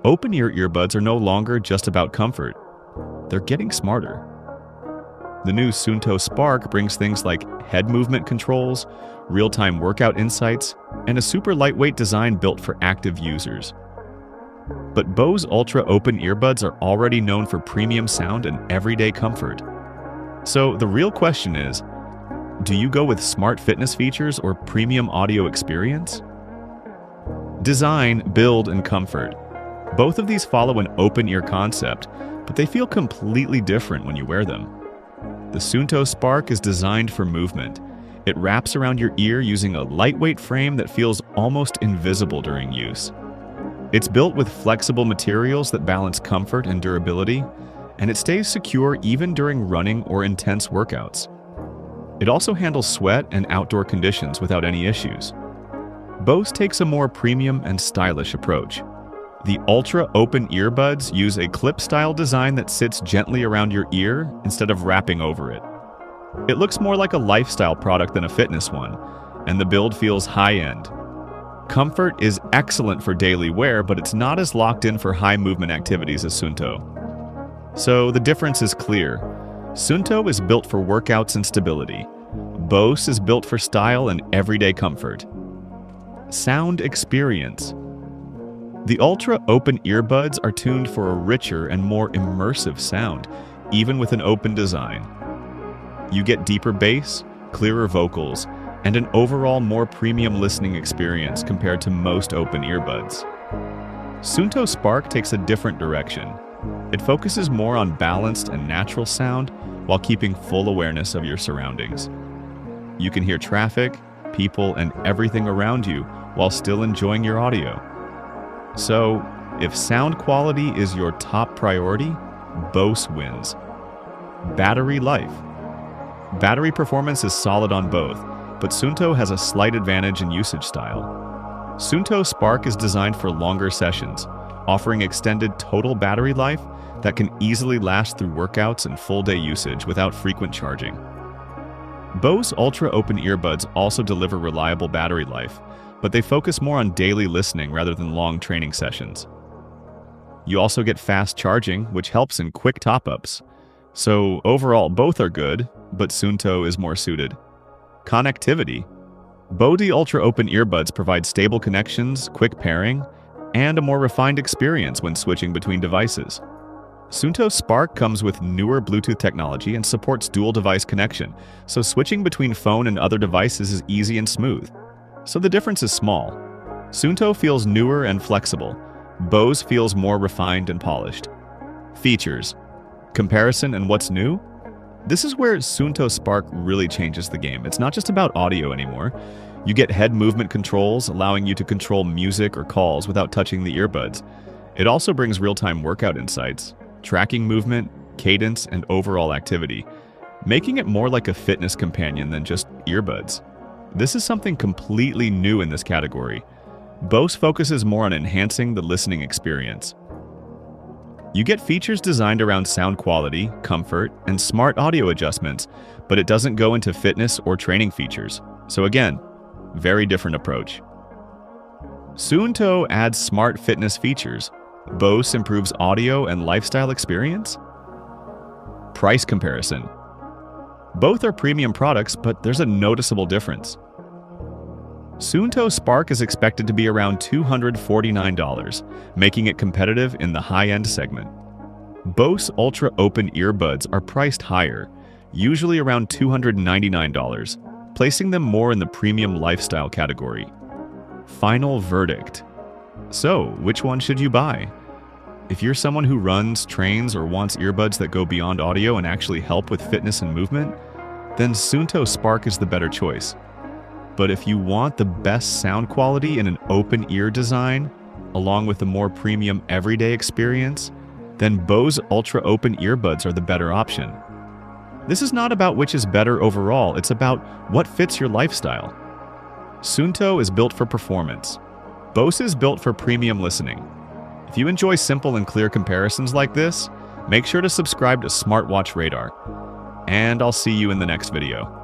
Open-ear earbuds are no longer just about comfort. They're getting smarter. The new Suunto Spark brings things like head movement controls, real-time workout insights, and a super lightweight design built for active users. But Bose Ultra Open Earbuds are already known for premium sound and everyday comfort. So the real question is, do you go with smart fitness features or premium audio experience? Design, build, and comfort. Both of these follow an open-ear concept, but they feel completely different when you wear them. The Suunto Spark is designed for movement. It wraps around your ear using a lightweight frame that feels almost invisible during use. It's built with flexible materials that balance comfort and durability, and it stays secure even during running or intense workouts. It also handles sweat and outdoor conditions without any issues. Bose takes a more premium and stylish approach. The Ultra Open Earbuds use a clip-style design that sits gently around your ear instead of wrapping over it. It looks more like a lifestyle product than a fitness one, and the build feels high-end. Comfort is excellent for daily wear, but it's not as locked in for high-movement activities as Suunto. So the difference is clear. Suunto is built for workouts and stability. Bose is built for style and everyday comfort. Sound experience. The Ultra Open Earbuds are tuned for a richer and more immersive sound, even with an open design. You get deeper bass, clearer vocals, and an overall more premium listening experience compared to most open earbuds. Suunto Spark takes a different direction. It focuses more on balanced and natural sound while keeping full awareness of your surroundings. You can hear traffic, people, and everything around you while still enjoying your audio. So, if sound quality is your top priority, Bose wins. Battery life. Battery performance is solid on both, but Suunto has a slight advantage in usage style. Suunto Spark is designed for longer sessions, offering extended total battery life that can easily last through workouts and full-day usage without frequent charging. Bose Ultra Open Earbuds also deliver reliable battery life, but they focus more on daily listening rather than long training sessions. You also get fast charging, which helps in quick top-ups. So overall, both are good, but Suunto is more suited. Connectivity. Bose Ultra Open Earbuds provide stable connections, quick pairing, and a more refined experience when switching between devices. Suunto Spark comes with newer Bluetooth technology and supports dual-device connection, so switching between phone and other devices is easy and smooth. So the difference is small. Suunto feels newer and flexible. Bose feels more refined and polished. Features. Comparison and what's new? This is where Suunto Spark really changes the game. It's not just about audio anymore. You get head movement controls, allowing you to control music or calls without touching the earbuds. It also brings real-time workout insights, tracking movement, cadence, and overall activity, making it more like a fitness companion than just earbuds. This is something completely new in this category. Bose focuses more on enhancing the listening experience. You get features designed around sound quality, comfort, and smart audio adjustments, but it doesn't go into fitness or training features. So again, very different approach. Suunto adds smart fitness features. Bose improves audio and lifestyle experience. Price comparison. Both are premium products, but there's a noticeable difference. Suunto Spark is expected to be around $249, making it competitive in the high-end segment. Bose Ultra Open Earbuds are priced higher, usually around $299, placing them more in the premium lifestyle category. Final verdict. So, which one should you buy? If you're someone who runs, trains, or wants earbuds that go beyond audio and actually help with fitness and movement, then Suunto Spark is the better choice. But if you want the best sound quality in an open ear design, along with a more premium everyday experience, then Bose Ultra Open Earbuds are the better option. This is not about which is better overall, it's about what fits your lifestyle. Suunto is built for performance. Bose is built for premium listening. If you enjoy simple and clear comparisons like this, make sure to subscribe to Smartwatch Radar. And I'll see you in the next video.